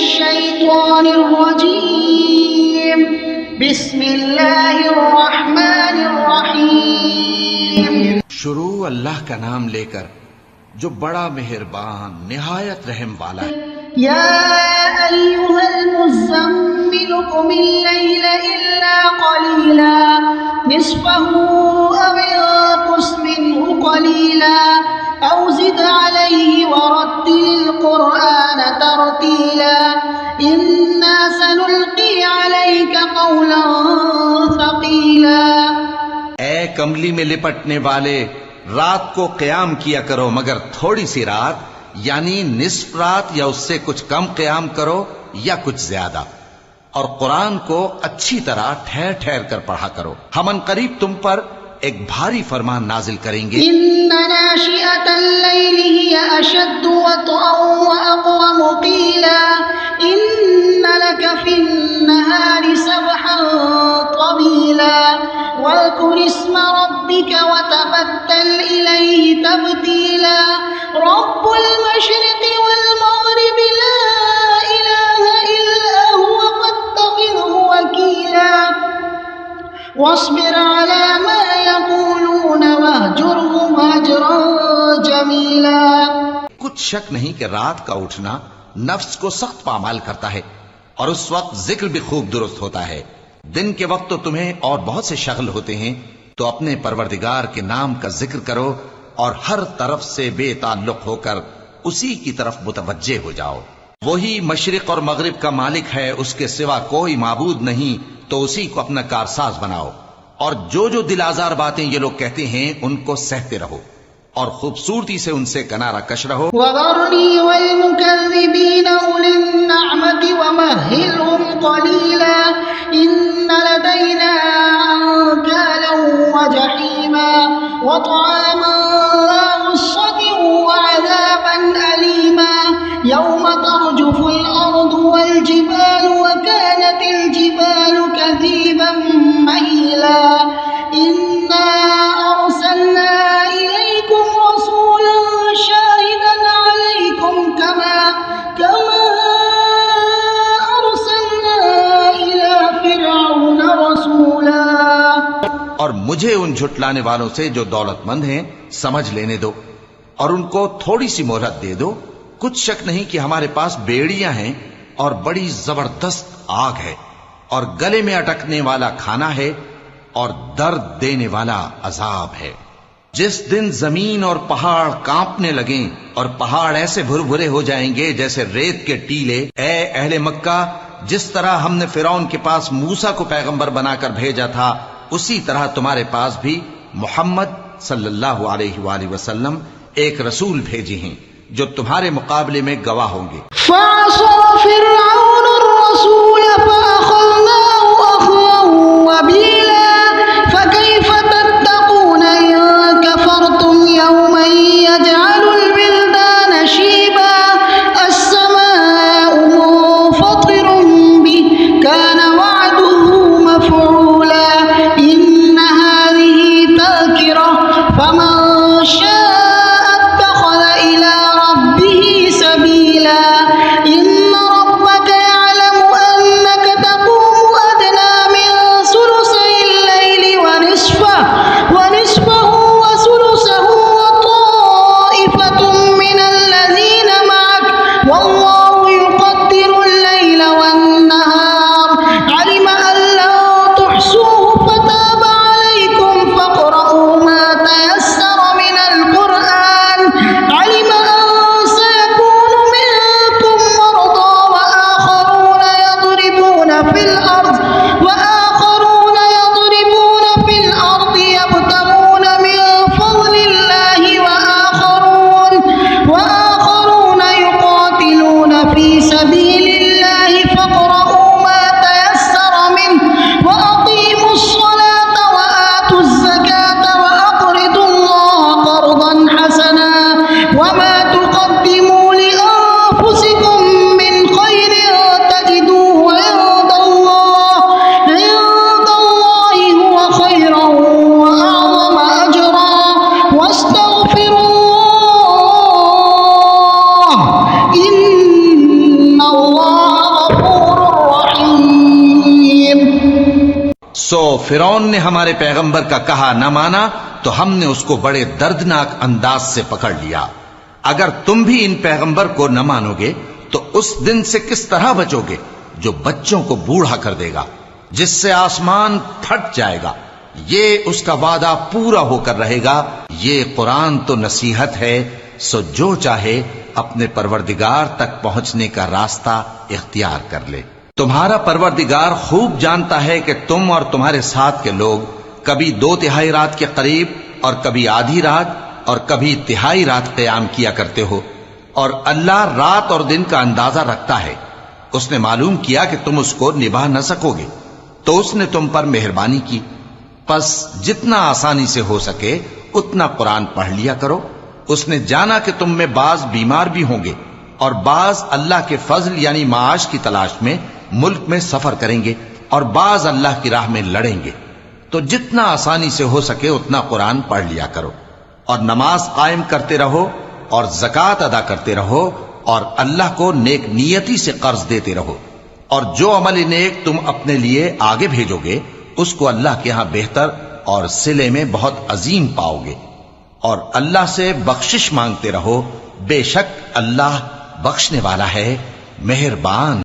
मिनश्शैतानिर्रजीम बिस्मिल्लाहिर्रहमानिर्रहीम। शुरू अल्लाह का नाम लेकर जो बड़ा मेहरबान निहायत रहम वाला है। या अय्युहल मुज़्ज़म्मिल क़ुमिल लैल इल्ला क़लीला निस्फ़हु अव इंक़ुस मिन्हु क़लीला औ ज़िद अलैहि वरत्तिलिल क़ुरआन तरतीला इन्ना सनुल्क़ी अलैका क़ौलन सक़ीला। ऐ कमली में लिपटने वाले, रात को क़याम किया करो मगर थोड़ी सी रात, यानी निस्फ रात या उससे कुछ कम क़याम करो या कुछ ज्यादा, और कुरान को अच्छी तरह ठहर ठहर कर पढ़ा करो। हम अनकरीब तुम पर एक भारी फरमान नाजिल करेंगे। इन्ना नाशिअतल लैलि हिया अशद्दु वतअन व अक़वमु क़ीला इन्ना लका फिन्नहारि सबहन तवीला वज़्कुर इस्म रब्बिका वतबत्तल इलैहि तब्तीला रब्बुल मशरिक़ि वल मग़रिबि ला इलाहा इल्ला हुवा फत्तख़िज़हु वकीला वस्बिर अला मा यक़ूलून वहजुरहुम हजरन जमीला। कुछ शक नहीं कि रात का उठना नफ्स को सख्त पामाल करता है और उस वक्त जिक्र भी खूब दुरुस्त होता है। दिन के वक्त तो तुम्हें और बहुत से शगल होते हैं, तो अपने परवरदिगार के नाम का जिक्र करो और हर तरफ से बेताल्लुक होकर उसी की तरफ मुतवज्जे हो जाओ। वही मशरिक और मगरिब का मालिक है, उसके सिवा कोई माबूद नहीं, तो उसी को अपना कारसाज बनाओ। और जो जो दिल आजार बातें ये लोग कहते हैं उनको सहते रहो और खूबसूरती से उनसे किनारा कश रहो। वज़रनी वल मुकज़्ज़िबीन उलिन नअमति वमहिलहुम क़लीला इन्ना लदैना अंकालन व जहीमा व तआमन ज़ा गुस्सतिन व अज़ाबन अलीमा यौम तर्जुफुल अर्दु वल जिबालु व कानतिल जिबालु कसीबन महीला इन्ना अरसलना इलैकुम रसूलन शाहिदन अलैकुम कमा अरसलना इला फिरऔन रसूला। और मुझे उन झुटलाने वालों से जो दौलतमंद हैं समझ लेने दो और उनको थोड़ी सी मोहलत दे दो। कुछ शक नहीं कि हमारे पास बेड़ियां हैं और बड़ी जबरदस्त आग है और गले में अटकने वाला खाना है और दर्द देने वाला अजाब है। जिस दिन जमीन और पहाड़ कांपने लगें और पहाड़ ऐसे भुरभुरे हो जाएंगे जैसे रेत के टीले, ऐ अहले मक्का, जिस तरह हमने फिरौन के पास मूसा को पैगंबर बनाकर भेजा था, उसी तरह तुम्हारे पास भी मोहम्मद सल्लल्लाहु अलैहि वसल्लम एक रसूल भेजे हैं जो तुम्हारे मुकाबले में गवाह होंगे। फ़असा फ़िरऔन अर्रसूल फ़अख़ज़नाहु अख़ज़न वबीला फ़कैफ़ तत्तक़ून इन कफ़रतुम यौमन यजअलुल विल्दान शीबा अस्समाउ मुन्फ़तिरुन बिहि कान वअदुहु मफ़ऊला इन्न हाज़िहि तज़किरा फ़मन शाअ इत्तख़ज़ इला रब्बिहि सबीला इन्न रब्बका यअलमु अन्नका सो फिरौन ने हमारे पैगंबर का कहा न माना तो हमने उसको बड़े दर्दनाक अंदाज से पकड़ लिया। अगर तुम भी इन पैगंबर को न मानोगे तो उस दिन से किस तरह बचोगे जो बच्चों को बूढ़ा कर देगा, जिससे आसमान फट जाएगा। ये उसका वादा पूरा होकर रहेगा। ये कुरान तो नसीहत है, सो जो चाहे अपने परवरदिगार तक पहुंचने का रास्ता इख्तियार कर ले। तुम्हारा परवरदिगार खूब जानता है कि तुम और तुम्हारे साथ के लोग कभी 2/3 रात के करीब और कभी आधी रात और कभी तिहाई रात क़याम किया करते हो, और अल्लाह रात और दिन का अंदाजा रखता है। उसने मालूम किया कि तुम उसको निभा न सकोगे तो उसने तुम पर मेहरबानी की। बस जितना आसानी से हो सके उतना कुरान पढ़ लिया करो। उसने जाना कि तुम में बाज बीमार भी होंगे और बाज अल्लाह के फजल यानी माश की तलाश में मुल्क में सफर करेंगे और बाज अल्लाह की राह में लड़ेंगे। तो जितना आसानी से हो सके उतना कुरान पढ़ लिया करो और नमाज कायम करते रहो और ज़कात अदा करते रहो और अल्लाह को नेक नियति से कर्ज देते रहो। और जो अमल नेक तुम अपने लिए आगे भेजोगे उसको अल्लाह के यहां बेहतर और सिले में बहुत अजीम पाओगे। और अल्लाह से बख्शिश मांगते रहो, बेशक अल्लाह बख्शने वाला है, मेहरबान।